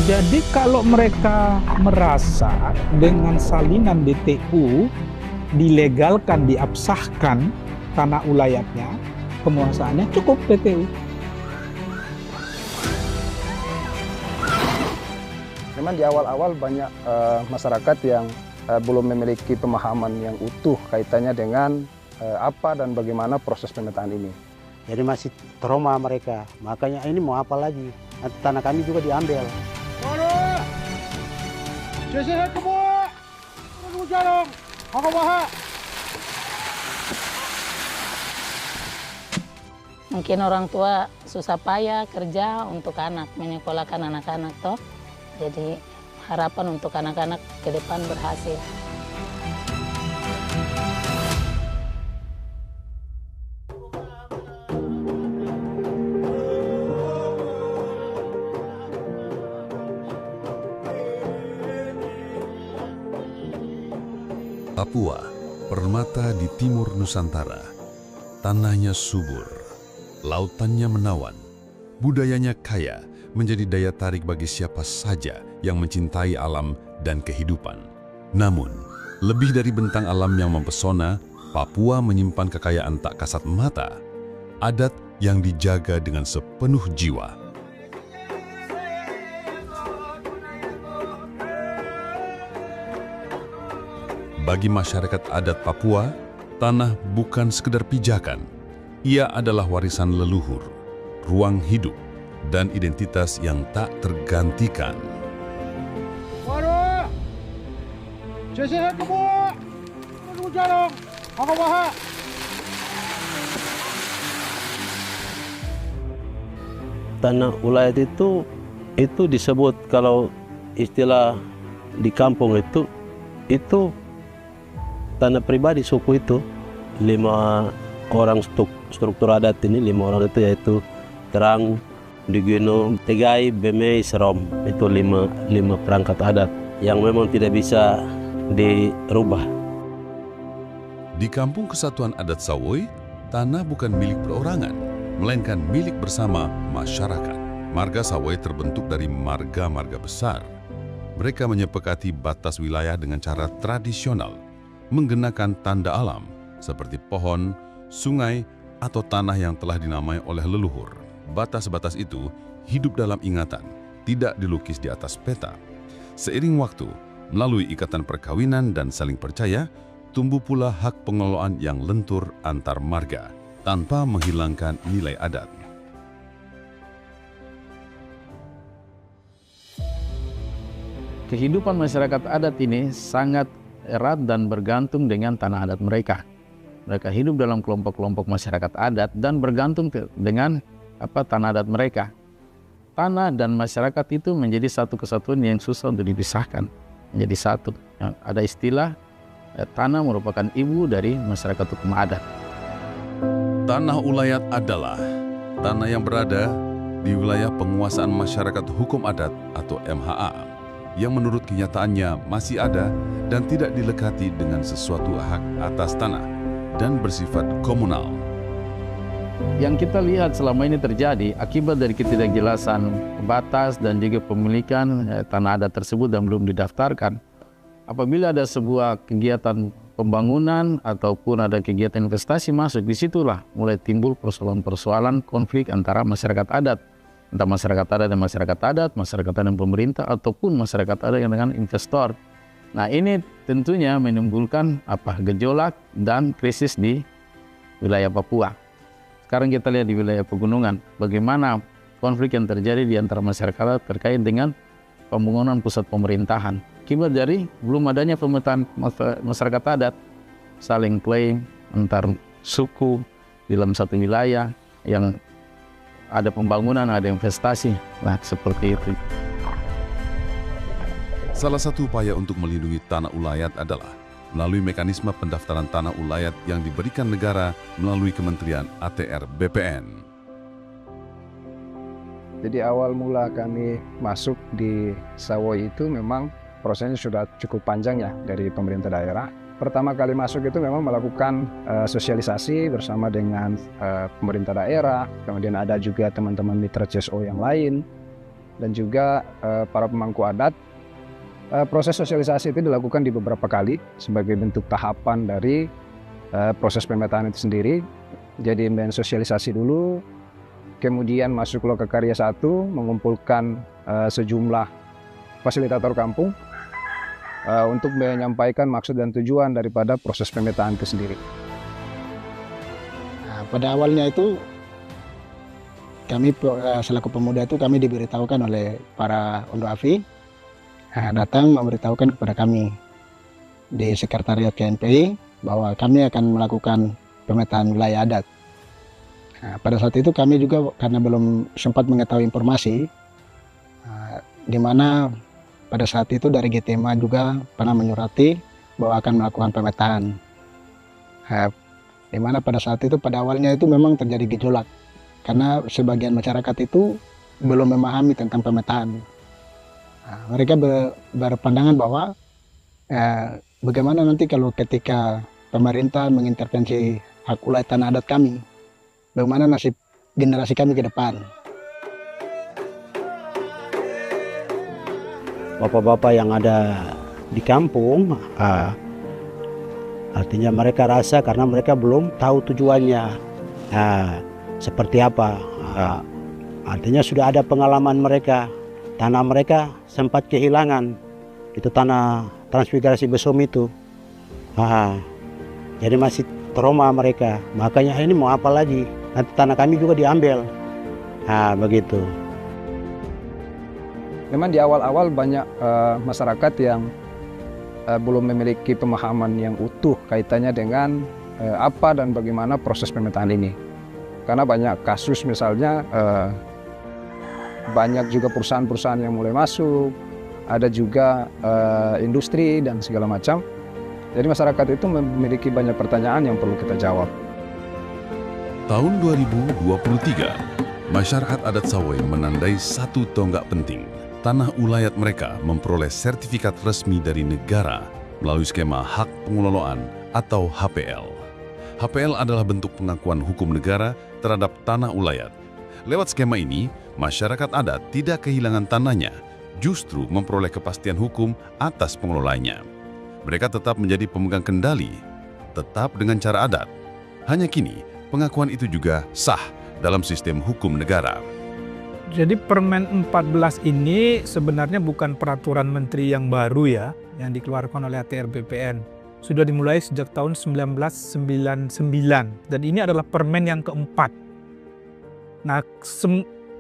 Jadi kalau mereka merasa dengan salinan BTU dilegalkan, diabsahkan tanah ulayatnya, penguasaannya cukup BTU. Memang di awal-awal banyak masyarakat yang belum memiliki pemahaman yang utuh kaitannya dengan apa dan bagaimana proses pemetaan ini. Jadi masih trauma mereka, makanya ini mau apa lagi? Tanah kami juga diambil. Mungkin orang tua susah payah kerja untuk anak, menyekolahkan anak-anak toh. Jadi harapan untuk anak-anak ke depan berhasil. Papua, permata di timur Nusantara. Tanahnya subur, lautannya menawan, budayanya kaya, menjadi daya tarik bagi siapa saja yang mencintai alam dan kehidupan. Namun, lebih dari bentang alam yang mempesona, Papua menyimpan kekayaan tak kasat mata, adat yang dijaga dengan sepenuh jiwa. Bagi masyarakat adat Papua, tanah bukan sekedar pijakan. Ia adalah warisan leluhur, ruang hidup, dan identitas yang tak tergantikan. Tanah ulayat itu disebut kalau istilah di kampung itu tanah pribadi suku itu 5 orang struktur adat ini 5 orang itu yaitu Terang, Digino, Tegai, Bemei, Serom. Itu 5 perangkat adat yang memang tidak bisa dirubah. Di Kampung Kesatuan Adat Sawoi, tanah bukan milik perorangan, melainkan milik bersama masyarakat. Marga Sawoi terbentuk dari marga-marga besar. Mereka menyepakati batas wilayah dengan cara tradisional, menggunakan tanda alam seperti pohon, sungai, atau tanah yang telah dinamai oleh leluhur. Batas-batas itu hidup dalam ingatan, tidak dilukis di atas peta. Seiring waktu, melalui ikatan perkawinan dan saling percaya, tumbuh pula hak pengelolaan yang lentur antar marga, tanpa menghilangkan nilai adat. Kehidupan masyarakat adat ini sangat erat dan bergantung dengan tanah adat mereka. Mereka hidup dalam kelompok-kelompok masyarakat adat dan bergantung dengan tanah adat mereka. Tanah dan masyarakat itu menjadi satu kesatuan yang susah untuk dipisahkan, menjadi satu. Ada istilah tanah merupakan ibu dari masyarakat hukum adat. Tanah ulayat adalah tanah yang berada di wilayah penguasaan masyarakat hukum adat atau MHA, yang menurut kenyataannya masih ada dan tidak dilekati dengan sesuatu hak atas tanah dan bersifat komunal. Yang kita lihat selama ini terjadi akibat dari ketidakjelasan batas dan juga pemilikan tanah adat tersebut dan belum didaftarkan. Apabila ada sebuah kegiatan pembangunan ataupun ada kegiatan investasi masuk, disitulah mulai timbul persoalan-persoalan konflik antara masyarakat adat. Entah masyarakat adat dan masyarakat adat, masyarakat adat dan pemerintah, ataupun masyarakat adat yang dengan investor. Nah, ini tentunya menimbulkan gejolak dan krisis di wilayah Papua. Sekarang kita lihat di wilayah pegunungan, bagaimana konflik yang terjadi di antara masyarakat adat terkait dengan pembangunan pusat pemerintahan. Akibat dari belum adanya pemetaan masyarakat adat, saling klaim antar suku di dalam satu wilayah yang ada pembangunan, ada investasi. Nah, seperti itu. Salah satu upaya untuk melindungi tanah ulayat adalah melalui mekanisme pendaftaran tanah ulayat yang diberikan negara melalui Kementerian ATR BPN. Jadi awal mula kami masuk di Sawoi itu memang prosesnya sudah cukup panjang ya dari pemerintah daerah. Pertama kali masuk itu memang melakukan sosialisasi bersama dengan pemerintah daerah, kemudian ada juga teman-teman mitra CSO yang lain. dan juga para pemangku adat. Proses sosialisasi itu dilakukan di beberapa kali sebagai bentuk tahapan dari proses pemetaan itu sendiri. Jadi mensosialisasi dulu, kemudian masuk Lokakarya 1, mengumpulkan sejumlah fasilitator kampung untuk menyampaikan maksud dan tujuan daripada proses pemetaan itu sendiri. Nah, pada awalnya itu kami selaku pemuda itu kami diberitahukan oleh para Ondo Afi, datang memberitahukan kepada kami di sekretariat KNPI bahwa kami akan melakukan pemetaan wilayah adat. Nah, pada saat itu kami juga karena belum sempat mengetahui informasi, di mana pada saat itu dari GTMA juga pernah menyurati bahwa akan melakukan pemetaan. Di mana pada saat itu pada awalnya itu memang terjadi gejolak karena sebagian masyarakat itu belum memahami tentang pemetaan. Nah, mereka berpandangan bahwa bagaimana nanti kalau ketika pemerintah mengintervensi hak wilayah tanah adat kami, bagaimana nasib generasi kami ke depan. Bapak-bapak yang ada di kampung, artinya mereka rasa karena mereka belum tahu tujuannya seperti apa. Artinya sudah ada pengalaman mereka, tanah mereka sempat kehilangan, itu tanah transmigrasi Besom itu. Jadi masih trauma mereka, makanya ini mau apa lagi, nanti tanah kami juga diambil. Begitu. Memang di awal-awal banyak masyarakat yang belum memiliki pemahaman yang utuh kaitannya dengan apa dan bagaimana proses pemetaan ini. Karena banyak kasus misalnya banyak juga perusahaan-perusahaan yang mulai masuk, ada juga industri dan segala macam. Jadi masyarakat itu memiliki banyak pertanyaan yang perlu kita jawab. Tahun 2023, masyarakat adat Sawai menandai satu tonggak penting. Tanah ulayat mereka memperoleh sertifikat resmi dari negara melalui skema hak pengelolaan atau HPL. HPL adalah bentuk pengakuan hukum negara terhadap tanah ulayat. Lewat skema ini, masyarakat adat tidak kehilangan tanahnya, justru memperoleh kepastian hukum atas pengelolanya. Mereka tetap menjadi pemegang kendali, tetap dengan cara adat. Hanya kini, pengakuan itu juga sah dalam sistem hukum negara. Jadi Permen 14 ini sebenarnya bukan peraturan menteri yang baru ya, yang dikeluarkan oleh ATR BPN. Sudah dimulai sejak tahun 1999 dan ini adalah permen yang keempat. Nah,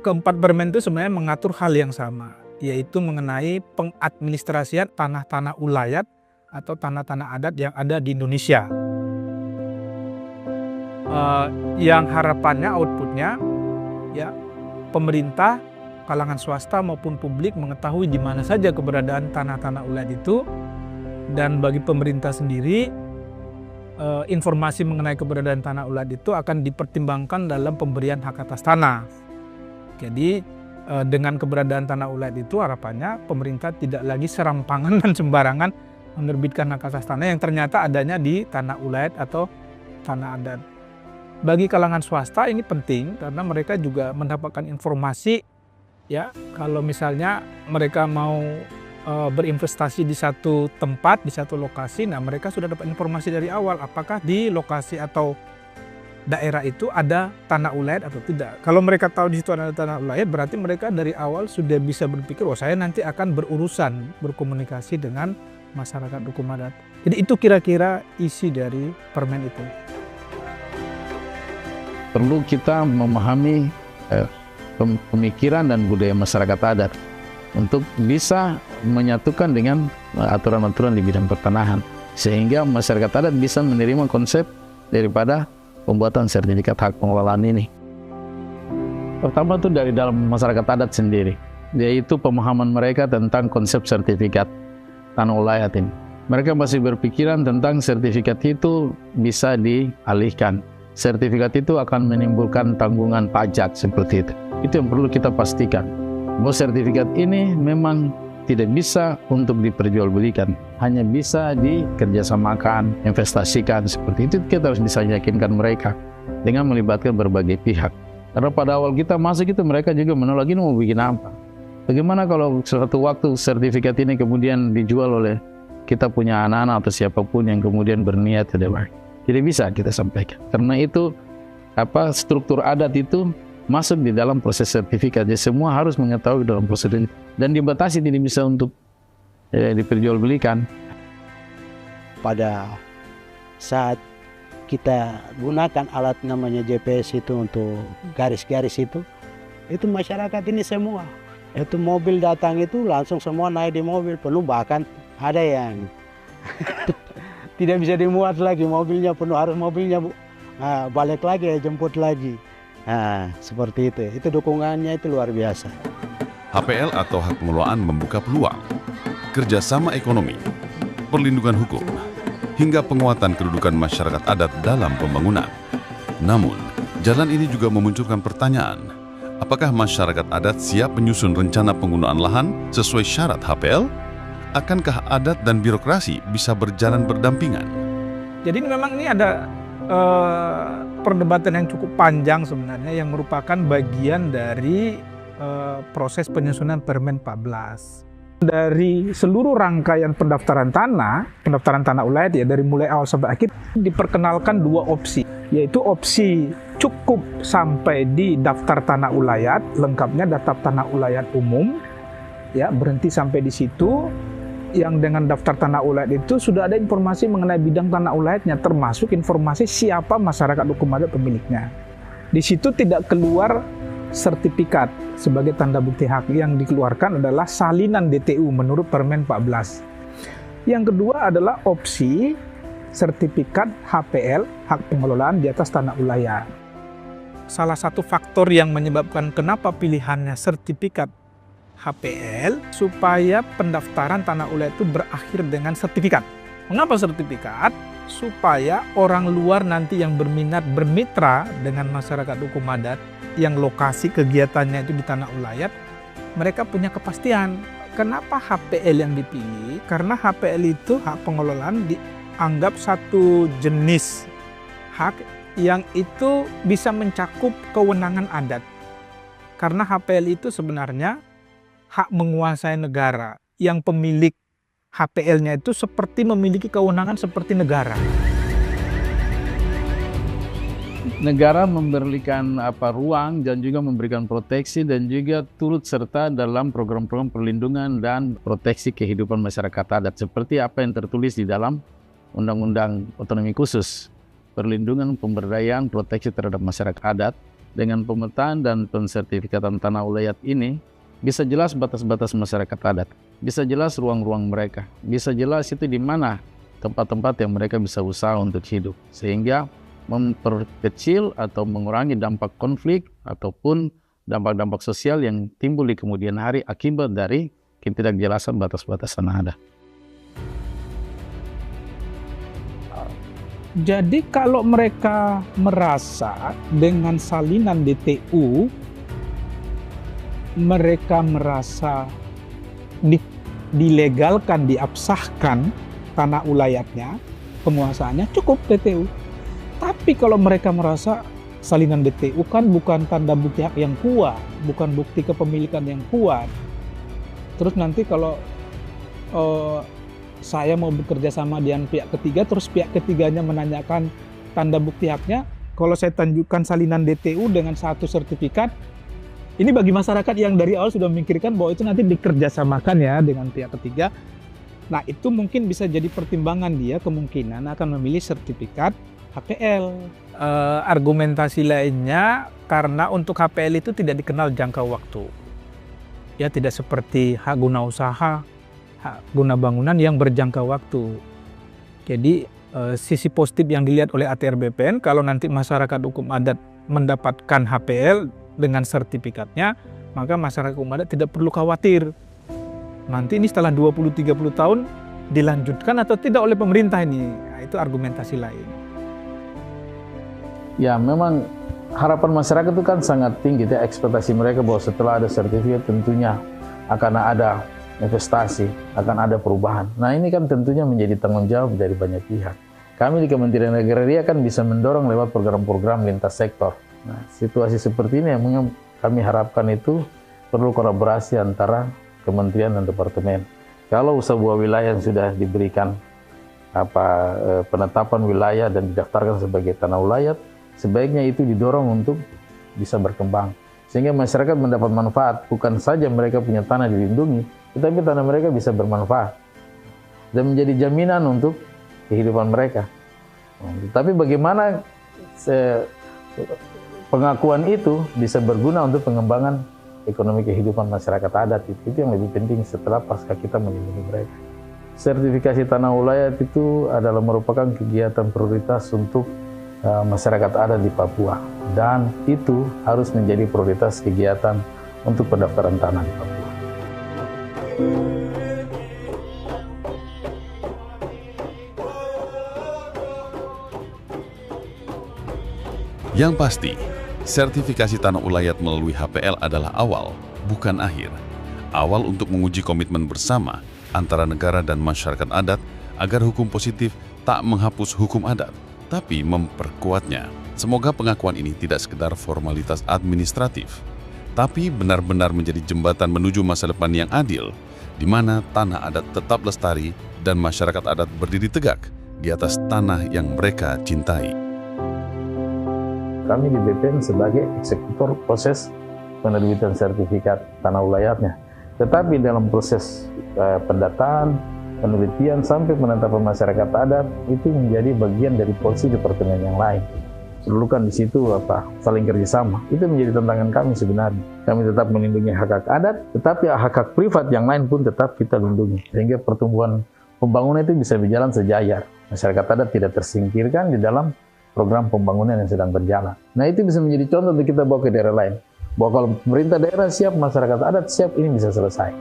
keempat permen itu sebenarnya mengatur hal yang sama, yaitu mengenai pengadministrasian tanah-tanah ulayat atau tanah-tanah adat yang ada di Indonesia. Yang harapannya outputnya ya pemerintah, kalangan swasta maupun publik mengetahui di mana saja keberadaan tanah-tanah ulayat itu, dan bagi pemerintah sendiri informasi mengenai keberadaan tanah ulayat itu akan dipertimbangkan dalam pemberian hak atas tanah. Jadi dengan keberadaan tanah ulayat itu harapannya pemerintah tidak lagi serampangan dan sembarangan menerbitkan hak atas tanah yang ternyata adanya di tanah ulayat atau tanah adat. Bagi kalangan swasta ini penting karena mereka juga mendapatkan informasi ya, kalau misalnya mereka mau berinvestasi di satu tempat, di satu lokasi, nah mereka sudah dapat informasi dari awal apakah di lokasi atau daerah itu ada tanah ulayat atau tidak. Kalau mereka tahu di situ ada tanah ulayat, berarti mereka dari awal sudah bisa berpikir, oh saya nanti akan berurusan, berkomunikasi dengan masyarakat hukum adat. Jadi itu kira-kira isi dari permen itu. Perlu kita memahami pemikiran dan budaya masyarakat adat untuk bisa menyatukan dengan aturan-aturan di bidang pertanahan, sehingga masyarakat adat bisa menerima konsep daripada pembuatan sertifikat hak pengelolaan ini. Pertama itu dari dalam masyarakat adat sendiri, yaitu pemahaman mereka tentang konsep sertifikat tanah ulayat ini. Mereka masih berpikiran tentang sertifikat itu bisa dialihkan. Sertifikat itu akan menimbulkan tanggungan pajak seperti itu. Itu yang perlu kita pastikan. Bahwa sertifikat ini memang tidak bisa untuk diperjualbelikan, hanya bisa dikerjasamakan, investasikan, seperti itu. Kita harus bisa yakinkan mereka dengan melibatkan berbagai pihak. Karena pada awal kita masuk itu mereka juga menolak, ini mau bikin apa? Bagaimana kalau suatu waktu sertifikat ini kemudian dijual oleh kita punya anak-anak atau siapapun yang kemudian berniat tidak bisa kita sampaikan. Karena itu struktur adat itu masuk di dalam proses sertifikat. Jadi semua harus mengetahui dalam proses ini dan dibatasi, tidak bisa untuk diperjualbelikan. Pada saat kita gunakan alat namanya GPS itu untuk garis-garis itu masyarakat ini semua. Itu mobil datang itu langsung semua naik di mobil penuh, bahkan ada yang tidak bisa dimuat lagi, mobilnya penuh, harus mobilnya balik lagi, jemput lagi. Nah, seperti itu. Itu dukungannya itu luar biasa. HPL atau hak pengelolaan membuka peluang, kerjasama ekonomi, perlindungan hukum, hingga penguatan kedudukan masyarakat adat dalam pembangunan. Namun, jalan ini juga memunculkan pertanyaan, apakah masyarakat adat siap menyusun rencana penggunaan lahan sesuai syarat HPL? Akankah adat dan birokrasi bisa berjalan berdampingan? Jadi memang ini ada perdebatan yang cukup panjang sebenarnya, yang merupakan bagian dari proses penyusunan Permen 14. Dari seluruh rangkaian pendaftaran tanah ulayat ya, dari mulai awal sampai akhir diperkenalkan dua opsi, yaitu opsi cukup sampai di daftar tanah ulayat, lengkapnya daftar tanah ulayat umum, ya berhenti sampai di situ. Yang dengan daftar tanah ulayat itu sudah ada informasi mengenai bidang tanah ulayatnya, termasuk informasi siapa masyarakat hukum adat pemiliknya. Di situ tidak keluar sertifikat sebagai tanda bukti hak, yang dikeluarkan adalah salinan DTU menurut Permen 14. Yang kedua adalah opsi sertifikat HPL, hak pengelolaan di atas tanah ulayat. Salah satu faktor yang menyebabkan kenapa pilihannya sertifikat HPL supaya pendaftaran tanah ulayat itu berakhir dengan sertifikat. Mengapa sertifikat? Supaya orang luar nanti yang berminat bermitra dengan masyarakat hukum adat yang lokasi kegiatannya itu di tanah ulayat, mereka punya kepastian. Kenapa HPL yang dipilih? Karena HPL itu, hak pengelolaan, dianggap satu jenis hak yang itu bisa mencakup kewenangan adat. Karena HPL itu sebenarnya hak menguasai negara, yang pemilik HPL-nya itu seperti memiliki kewenangan seperti negara. Negara memberikan ruang dan juga memberikan proteksi dan juga turut serta dalam program-program perlindungan dan proteksi kehidupan masyarakat adat seperti apa yang tertulis di dalam Undang-Undang Otonomi Khusus, perlindungan, pemberdayaan, proteksi terhadap masyarakat adat. Dengan pemetaan dan pensertifikatan tanah ulayat ini bisa jelas batas-batas masyarakat adat, bisa jelas ruang-ruang mereka, bisa jelas itu di mana tempat-tempat yang mereka bisa usaha untuk hidup, sehingga memperkecil atau mengurangi dampak konflik ataupun dampak-dampak sosial yang timbul di kemudian hari akibat dari ketidakjelasan batas-batas tanah adat. Jadi kalau mereka merasa dengan salinan DTU mereka merasa dilegalkan, diabsahkan tanah ulayatnya, penguasaannya, cukup DTU. Tapi kalau mereka merasa salinan DTU kan bukan tanda bukti hak yang kuat, bukan bukti kepemilikan yang kuat. Terus nanti kalau saya mau bekerja sama dengan pihak ketiga, terus pihak ketiganya menanyakan tanda bukti haknya, kalau saya tunjukkan salinan DTU dengan satu sertifikat, ini bagi masyarakat yang dari awal sudah memikirkan bahwa itu nanti dikerjasamakan ya dengan pihak ketiga. Nah itu mungkin bisa jadi pertimbangan dia kemungkinan akan memilih sertifikat HPL. Argumentasi lainnya karena untuk HPL itu tidak dikenal jangka waktu. Ya tidak seperti hak guna usaha, hak guna bangunan yang berjangka waktu. Jadi sisi positif yang dilihat oleh ATR BPN kalau nanti masyarakat hukum adat mendapatkan HPL dengan sertifikatnya, maka masyarakat hukum adat tidak perlu khawatir. Nanti ini setelah 20-30 tahun dilanjutkan atau tidak oleh pemerintah ini. Nah, itu argumentasi lain. Ya memang harapan masyarakat itu kan sangat tinggi, ya, ekspektasi mereka bahwa setelah ada sertifikat tentunya akan ada investasi, akan ada perubahan. Nah ini kan tentunya menjadi tanggung jawab dari banyak pihak. Kami di Kementerian Agraria kan bisa mendorong lewat program-program lintas sektor. Nah, situasi seperti ini yang kami harapkan itu perlu kolaborasi antara kementerian dan departemen. Kalau sebuah wilayah yang sudah diberikan penetapan wilayah dan didaftarkan sebagai tanah ulayat, sebaiknya itu didorong untuk bisa berkembang. Sehingga masyarakat mendapat manfaat, bukan saja mereka punya tanah dilindungi, tetapi tanah mereka bisa bermanfaat dan menjadi jaminan untuk kehidupan mereka. Tapi bagaimana pengakuan itu bisa berguna untuk pengembangan ekonomi kehidupan masyarakat adat, itu yang lebih penting setelah pasca kita melindungi mereka. Sertifikasi tanah ulayat itu adalah merupakan kegiatan prioritas untuk masyarakat adat di Papua, dan itu harus menjadi prioritas kegiatan untuk pendaftaran tanah di Papua. Yang pasti, sertifikasi tanah ulayat melalui HPL adalah awal, bukan akhir. Awal untuk menguji komitmen bersama antara negara dan masyarakat adat agar hukum positif tak menghapus hukum adat, tapi memperkuatnya. Semoga pengakuan ini tidak sekedar formalitas administratif, tapi benar-benar menjadi jembatan menuju masa depan yang adil, di mana tanah adat tetap lestari dan masyarakat adat berdiri tegak di atas tanah yang mereka cintai. Kami di BPN sebagai eksekutor proses penerbitan sertifikat tanah ulayatnya. Tetapi dalam proses pendataan, penelitian, sampai penetapan masyarakat adat, itu menjadi bagian dari porsi departemen yang lain. Perlukan di situ saling kerjasama. Itu menjadi tantangan kami sebenarnya. Kami tetap melindungi hak-hak adat, tetapi hak-hak privat yang lain pun tetap kita lindungi. Sehingga pertumbuhan pembangunan itu bisa berjalan sejajar. Masyarakat adat tidak tersingkirkan di dalam program pembangunan yang sedang berjalan. Nah, itu bisa menjadi contoh untuk kita bawa ke daerah lain. Bahwa kalau pemerintah daerah siap, masyarakat adat siap, ini bisa selesai.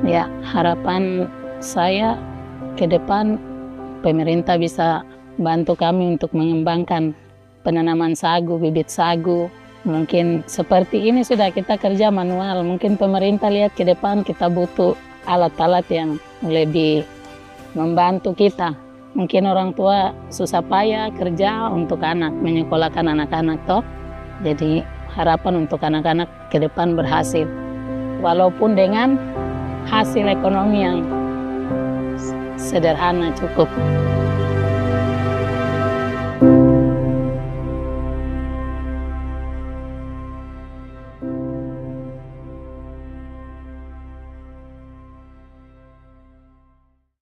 Ya, harapan saya ke depan pemerintah bisa bantu kami untuk mengembangkan penanaman sagu, bibit sagu. Mungkin seperti ini sudah kita kerja manual. Mungkin pemerintah lihat ke depan kita butuh alat-alat yang lebih membantu kita. Mungkin orang tua susah payah kerja untuk anak, menyekolahkan anak-anak toh. Jadi harapan untuk anak-anak ke depan berhasil. Walaupun dengan hasil ekonomi yang sederhana cukup.